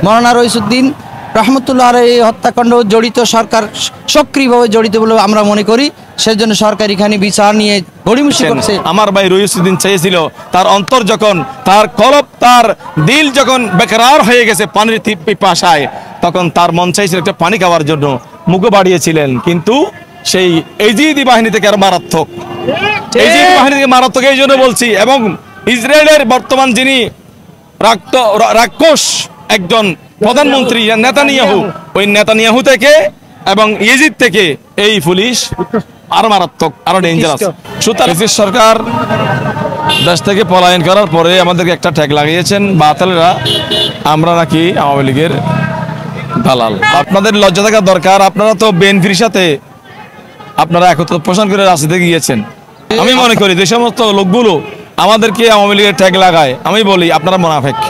মাওলানা রইসুদ্দিন রহমতুল্লাহ এই হত্যাকাণ্ড জড়িত সরকার সক্রিয়ভাবে জড়িত বলে আমরা মনে করি। সেজন্য সরকার এখানে বিচার নিয়ে গড়িমসি করছে। আমার ভাই রইসুদ্দিন চেয়েছিল তার অন্তর যখন, তার কলব, তার দিল যখন বেকরার হয়ে গেছে পানির পিপাসায়, তখন তার মন চাইছিল একটা পানি খাওয়ার জন্য, মুখও বাড়িয়েছিলেন। কিন্তু সেই ইজিদি বাহিনী থেকে আরো মারাত্মক, ইজিদি বাহিনী থেকে মারাত্মক এই জন্য বলছি। এবং ইসরায়েলের বর্তমান যিনি রাক্ষস একজন প্রধানমন্ত্রী নেতানিয়াহু, ওই নেতানিয়াহু থেকে এবং ইজিদ থেকে এই পুলিশ আরো মারাত্মক, আরো ডেঞ্জারাস। সুতরাং সরকার দেশ থেকে পলায়ন করার পরে আমাদেরকে একটা ট্যাগ লাগিয়েছেন বাতালেরা, আমরা নাকি আওয়ামী লীগের দালাল। আপনাদের লজ্জা থাকা দরকার। আপনারা তো বিএনপির সাথে আপনারা একত্র পোষণ করে রাজনীতিতে গিয়েছেন। আমি মনে করি যে সমস্ত লোকগুলো আমাদেরকে আওয়ামী লীগের ট্যাগ লাগায়, আমি বলি আপনারা মুনাফিক।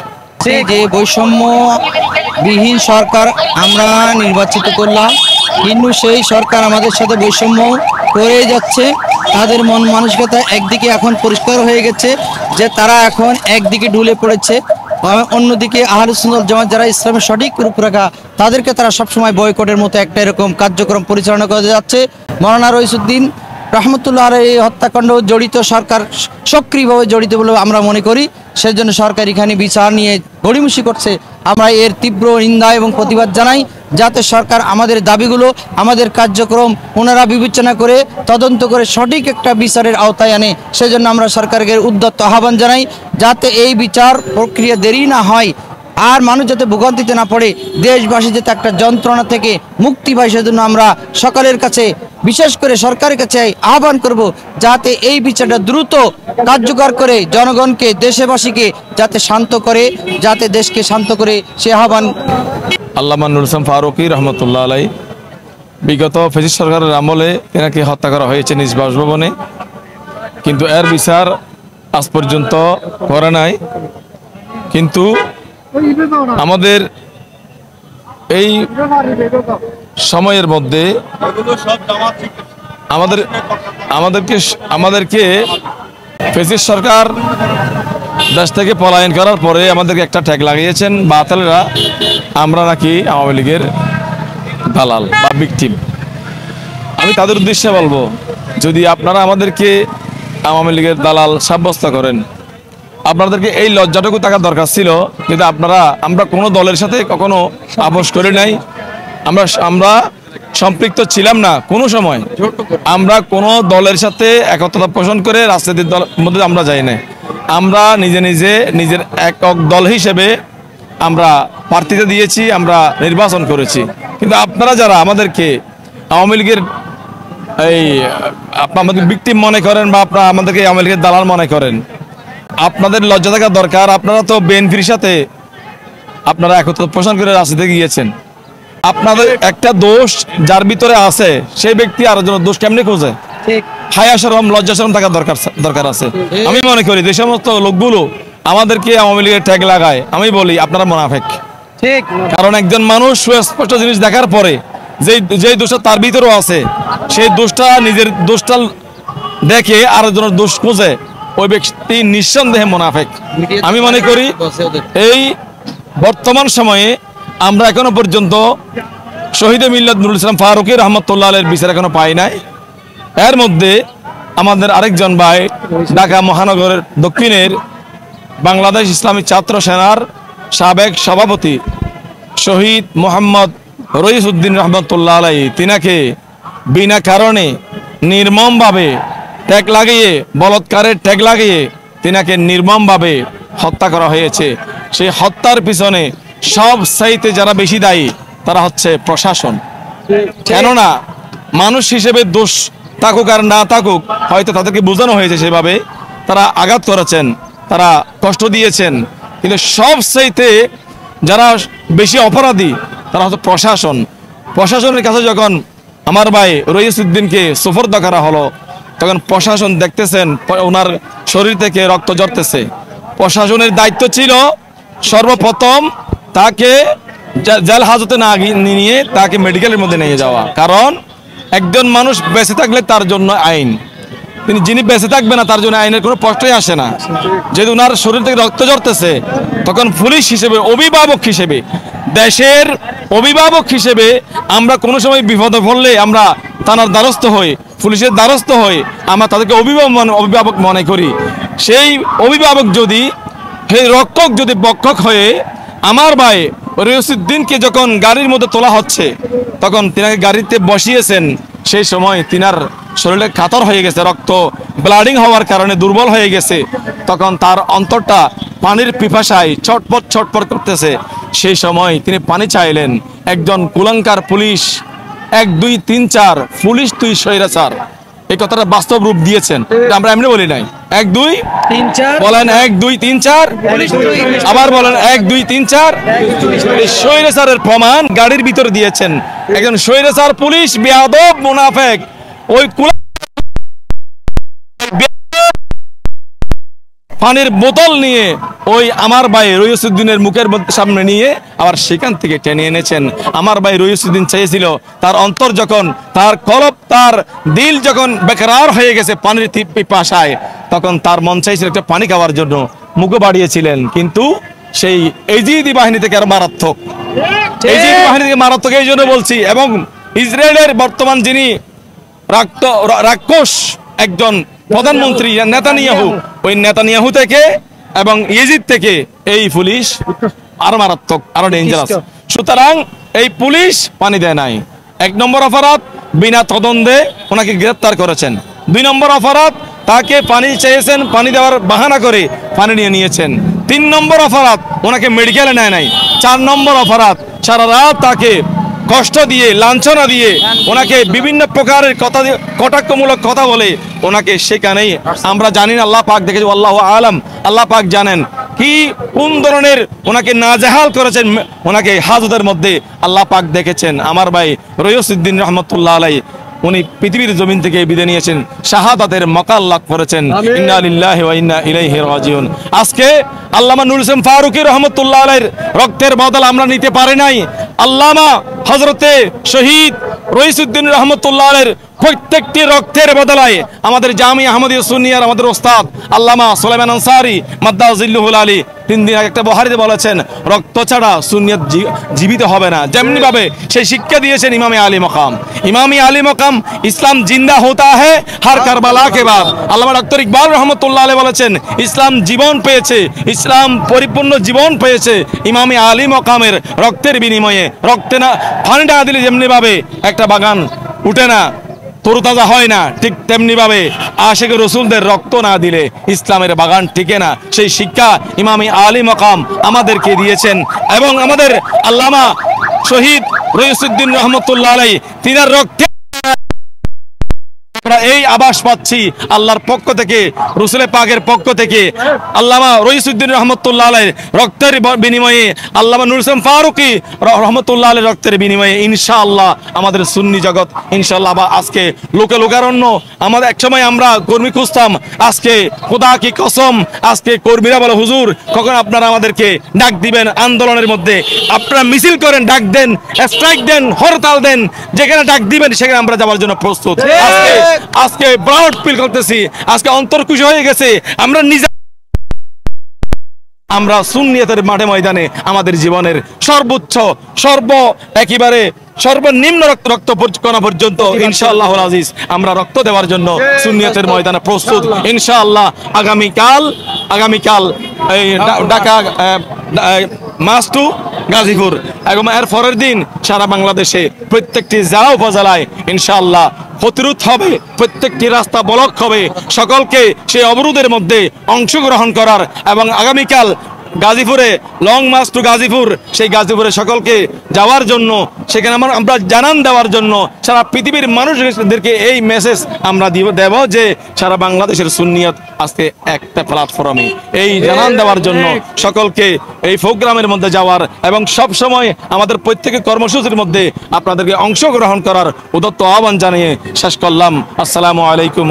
যে বৈষম্যবিহীন সরকার আমরা নির্বাচিত করলাম, কিন্তু সেই সরকার আমাদের সাথে বৈষম্য করে যাচ্ছে। তাদের মন মানসিকতা একদিকে এখন পরিষ্কার হয়ে গেছে যে তারা এখন একদিকে ঢুলে পড়েছে, অন্যদিকে আহলুস সুন্নাত ওয়াল জামাত যারা ইসলামের সঠিক রূপরেখা, তাদেরকে তারা সবসময় বয়কটের মতো একটা এরকম কার্যক্রম পরিচালনা করে যাচ্ছে। মাওলানা রইসুদ্দিন রহমতুল্লাহ এই হত্যাকাণ্ড জড়িত সরকার সক্রিয়ভাবে জড়িত বলে আমরা মনে করি। সেজন্য সরকার এখানে বিচার নিয়ে গড়িমসি করছে। আমরা এর তীব্র নিন্দা এবং প্রতিবাদ জানাই, যাতে সরকার আমাদের দাবিগুলো, আমাদের কার্যক্রম ওনারা বিবেচনা করে তদন্ত করে সঠিক একটা বিচারের আওতায় আনে। সেজন্য আমরা সরকারের উদ্যত আহ্বান জানাই, যাতে এই বিচার প্রক্রিয়া দেরি না হয়, আর মানুষ যাতে ভোগান্তিতে না পড়ে, দেশবাসী যাতে একটা যন্ত্রণা থেকে মুক্তি পায়। সেজন্য আমরা সকলের কাছে, বিশেষ করে সরকারের কাছে আহ্বান করব, যাতে এই বিচারটা দ্রুত কার্যকর করে জনগণকে, দেশবাসীকে যাতে শান্ত করে, যাতে দেশকে শান্ত করে সে আহ্বান। আল্লামা নুরুল ইসলাম ফারুকী রহমতুল্লাহ আলাই, বিগত ফ্যাসিস্ট সরকারের আমলে এনাকে হত্যা করা হয়েছে নিজ বাসভবনে, কিন্তু এর বিচার আজ পর্যন্ত করে নাই। কিন্তু আমাদের এই সময়ের মধ্যে আমাদেরকে ফ্যাসিস্ট সরকার দেশ থেকে পলায়ন করার পরে আমাদেরকে একটা ট্যাগ লাগিয়েছেন বাতালেরা, আমরা নাকি আওয়ামী লীগের দালাল বা ভিকটিম। আমি তাদের উদ্দেশ্যে বলবো, যদি আপনারা আমাদেরকে আওয়ামী লীগের দালাল সাব্যস্ত করেন, আপনাদেরকে এই লজ্জাটুকু থাকার দরকার ছিল। কিন্তু আমরা কোনো দলের সাথে কখনো আপোষ করি নাই, আমরা সম্পৃক্ত ছিলাম না কোনো সময়। আমরা কোনো দলের সাথে একত্রতা পোষণ করে রাজনীতির দল মধ্যে আমরা যাই না। আমরা নিজের একক দল হিসেবে আমরা প্রার্থীতে দিয়েছি, আমরা নির্বাচন করেছি। কিন্তু আপনারা যারা আমাদেরকে আওয়ামী লীগের আমাদের ভিকটিম মনে করেন বা আপনারা আমাদেরকে আওয়ামী লীগের দালাল মনে করেন, আপনাদের লজ্জা থাকা দরকার। আপনারা তো বিএনপির সাথে আপনারা একত্র পোষণ করে রাজনীতিতে গিয়েছেন। আপনাদের একটা দোষ যার ভিতরে আছে, সেই ব্যক্তি আরেকজনের দোষ কেমনি খোঁজে? হায়া শরম, লজ্জা শরম থাকার দরকার আছে। আমি মনে করি যে সমস্ত লোকগুলো আমাদেরকে আওয়ামী লীগের ট্যাগ লাগায়, আমি বলি আপনারা মুনাফিক। কারণ একজন মানুষ সুস্পষ্ট জিনিস দেখার পরে যে দোষটা তার ভিতরেও আছে, সেই দোষটা নিজের দোষটা দেখে আরেকজনের দোষ খোঁজে, ওই ব্যক্তি নিঃসন্দেহে মুনাফিক। আমি মনে করি এই বর্তমান সময়ে আমরা এখনো পর্যন্ত শহীদে মিল্লাত নুরুল ইসলাম ফারুকী রহমতুল্লাহ আলাইহির বিচার এখনো পাই নাই। এর মধ্যে আমাদের আরেকজন ভাই ঢাকা মহানগরের দক্ষিণের বাংলাদেশ ইসলামী ছাত্র সেনার সাবেক সভাপতি শহীদ মোহাম্মদ রইসুদ্দিন রহমতুল্লাহ আলাইহি, তিনাকে বিনা কারণে নির্মমভাবে ট্যাগ লাগিয়ে, বলৎকারের ট্যাগ লাগিয়ে তিনাকে নির্মমভাবে হত্যা করা হয়েছে। সেই হত্যার পিছনে সব চাইতে যারা বেশি দায়ী তারা হচ্ছে প্রশাসন। কেননা মানুষ হিসেবে দোষ থাকুক আর না থাকুক, হয়তো তাদেরকে বোঝানো হয়েছে সেভাবে, তারা আঘাত করেছেন, তারা কষ্ট দিয়েছেন, কিন্তু সব চাইতে যারা বেশি অপরাধী তারা হচ্ছে প্রশাসন। প্রশাসনের কাছে যখন আমার ভাই রইসুদ্দিনকে সুপর্দ করা হলো, তখন প্রশাসন দেখতেছেন ওনার শরীর থেকে রক্ত ঝরতেছে। প্রশাসনের দায়িত্ব ছিল সর্বপ্রথম তাকে জেল হাজতে না নিয়ে তাকে মেডিকেলের মধ্যে নিয়ে যাওয়া, কারণ একজন মানুষ বেঁচে থাকলে তার জন্য আইন, তিনি যিনি বেঁচে থাকবে না তার জন্য আইনের কোনো প্রশ্নই আসে না। যেহেতু ওনার শরীর থেকে রক্ত ঝরতেছে, তখন পুলিশ হিসেবে, অভিভাবক হিসেবে, দেশের অভিভাবক হিসেবে আমরা কোনো সময় বিপদে পড়লে আমরা থানার দ্বারস্থ হই, পুলিশের দ্বারস্থ হই, আমরা তাদেরকে অভিভাবক মনে করি। সেই অভিভাবক যদি, সেই রক্ষক যদি বক্ষক হয়ে আমার ভাই রইসুদ্দিনকে যখন গাড়ির মধ্যে তোলা হচ্ছে, তখন তিনাকে গাড়িতে বসিয়েছেন, সেই সময় তিনার শরীরে কাতর হয়ে গেছে, রক্ত ব্লাডিং হওয়ার কারণে দুর্বল হয়ে গেছে, তখন তার অন্তরটা পানির পিপাসায় ছটপট ছটপট করতেছে। সেই সময় তিনি পানি চাইলেন। একজন কুলাঙ্কার পুলিশ, 1 2 3 4 পুলিশ তুই স্বৈরাচার, এই কথাটা বাস্তব রূপ দিয়েছেন, আমরা এমনি বলি নাই। 1 2 3 4 বলেন, 1 2 3 4 আবার বলেন, 1 2 3 4। এই স্বৈরাচারের প্রমাণ গাড়ির ভিতর দিয়েছেন একজন স্বৈরাচার পুলিশ, বেয়াদব মুনাফেক। ওই পানির বোতল নিয়ে ওই আমার ভাই রইসুদ্দিনের মুখের সামনে নিয়ে আবার সেখান থেকে টেনে এনেছেন। আমার ভাই রইসুদ্দিন চেয়েছিল, তার অন্তর যখন, তার কলব, তার দিল যখন বেকরার হয়ে গেছে পানির পিপাসায়, তখন তার মন চাইছিল একটা পানি খাওয়ার জন্য, মুখে বাড়িয়েছিলেন। কিন্তু সেই ইজিদি বাহিনী থেকে আরো মারাত্মক, ইজিদি বাহিনী থেকে মারাত্মক এই জন্য বলছি। এবং ইসরায়েলের বর্তমান যিনি রাক্ষস একজন প্রধানমন্ত্রী নেতানিয়াহু, ওই নেতানিয়াহু থেকে এবং ইজিদ থেকে এই পুলিশ আরো মারাত্মক, আরো ডেঞ্জারাস। সুতরাং এই পুলিশ পানি দেয় নাই। 1 নম্বর অপরাধ, বিনা তদন্তে ওনাকে গ্রেফতার করেছেন। 2 নম্বর অপরাধ, তাকে পানি চেয়েছেন, পানি দেওয়ার বাহানা করে পানি নিয়ে নিয়েছেন। 3 নম্বর অপরাধ, ওনাকে মেডিকেলে নেয় নাই। 4 নম্বর অপরাধ, সারা রাত তাকে কষ্ট দিয়ে, লাঞ্ছনা দিয়ে, ওনাকে বিভিন্ন প্রকারের কথা, কটাক্ষমূলক কথা বলে ওনাকে সেখানেই, আমরা জানি না, আল্লাহ পাক দেখেছে, আল্লাহু আলাম, আল্লাহ পাক জানেন কি কোন ধরনের ওনাকে নাজেহাল করেছেন, ওনাকে হাজতের মধ্যে আল্লাহ পাক দেখেছেন। আমার ভাই রইসুদ্দিন রহমতুল্লাহ আলাইহি উনি পৃথিবীর জমিন থেকে বিদায় নিয়েছেন, শাহাদাতের মাকাল লাভ করেছেন। ইন্না লিল্লাহি ওয়া ইন্না ইলাইহি রাজিউন। আজকে আল্লামা নুরুল ইসলাম ফারুকী রহমতুল্লাহ আলাইহির রক্তের বদল আমরা নিতে পারি নাই। আল্লামা হযরতে শহীদ রইসুদ্দিন রহমতুল্লাহ আলাইহির প্রত্যেকটি রক্তের বদলায় আমাদের জামিয়া আহমদিয়া সুন্নিয়ার আমাদের ওস্তাদ আল্লামা সুলাইমান আনসারী মাদ্দাজিল্লুহুল আলী 3 দিন আগে একটা বহারিতে বলেছেন, রক্ত ছাড়া সুন্নিয়ত জীবিত হবে না। যেমনি ভাবে সেই শিক্ষা দিয়েছেন ইমামে আলী মকাম। ইমামে আলী মকাম, ইসলাম জিন্দা হোতা হ্যায় হর কারবালা কে বাদ। আল্লামা ডক্টর ইকবাল রহমতুল্লাহ আলাইহি বলেছেন, ইসলাম জীবন পেয়েছে, ইসলাম পরিপূর্ণ জীবন পেয়েছে ইমামে আলী মকামের রক্তের বিনিময়ে। রক্তে না পানি না দিলে যেমনি ভাবে একটা বাগান উঠে না, তরুতাজা হয় না, ঠিক তেমনি ভাবে আশিকে রসুলদের রক্ত না দিলে ইসলামের বাগান টিকে না। সেই শিক্ষা ইমামে আলী মকাম আমাদেরকে দিয়েছেন। এবং আমাদের আল্লামা শহীদ রইসুদ্দিন রহমতুল্লাহ আলাইহি তিনার রক্তে আমরা এই আভাস পাচ্ছি আল্লাহর পক্ষ থেকে, রাসূলের পাকের পক্ষ থেকে। আল্লামা রইসুদ্দিন রহমতুল্লাহ আলাইহির রক্তের বিনিময়ে, আল্লামা নুরুল ইসলাম ফারুকী রহমতুল্লাহ আলাইহির রক্তের বিনিময়ে ইনশাআল্লাহ আমাদের সুন্নি জগৎ ইনশাআল্লাহ আজকে লোকে লোকারণ্য। আমাদের একসময় আমরা কর্মী খুঁজতাম, আজকে খোদা কি কসম, আজকে কর্মীরা বলে, হুজুর কখন আপনারা আমাদেরকে ডাক দিবেন আন্দোলনের মধ্যে? আপনারা মিছিল করেন, ডাক দেন, স্ট্রাইক দেন, হরতাল দেন, যেখানে ডাক দিবেন সেখানে আমরা যাওয়ার জন্য প্রস্তুত। আজকে প্রাউড ফিল করতেছি, আজকে অন্তর খুশি হয়ে গেছে। আমরা সুন্নিয়তের মাঠে ময়দানে আমাদের জীবনের সর্বোচ্চ একেবারে সর্বনিম্ন রক্ত কণা পর্যন্ত ইনশাআল্লাহুল আজিজ আমরা রক্ত দেওয়ার জন্য সুন্নিয়তের ময়দানে প্রস্তুত ইনশাআল্লাহ। আগামীকাল এই ঢাকা মাস টু গাজীপুর এবং এর পরের দিন সারা বাংলাদেশে প্রত্যেকটি জেলা উপজেলায় ইনশাআল্লাহ প্রতিরোধ হবে, প্রত্যেকটি রাস্তা ব্লক হবে, সকলকে সেই অবরোধের মধ্যে অংশগ্রহণ করার। এবং আগামীকাল গাজীপুরে লং মার্চ টু গাজীপুর, সেই গাজীপুরে সকলকে যাওয়ার জন্য, সেখানে আমরা জানান দেওয়ার জন্য সারা পৃথিবীর মানুষদেরকে এই মেসেজ আমরা দেব যে সারা বাংলাদেশের সুন্নিয়ত আজকে একটা প্ল্যাটফর্মে, এই জানান দেওয়ার জন্য সকলকে এই প্রোগ্রামের মধ্যে যাওয়ার এবং সব সময় আমাদের প্রত্যেকের কর্মসূচির মধ্যে আপনাদেরকে অংশগ্রহণ করার উদাত্ত আহ্বান জানিয়ে শেষ করলাম। আসসালামু আলাইকুম।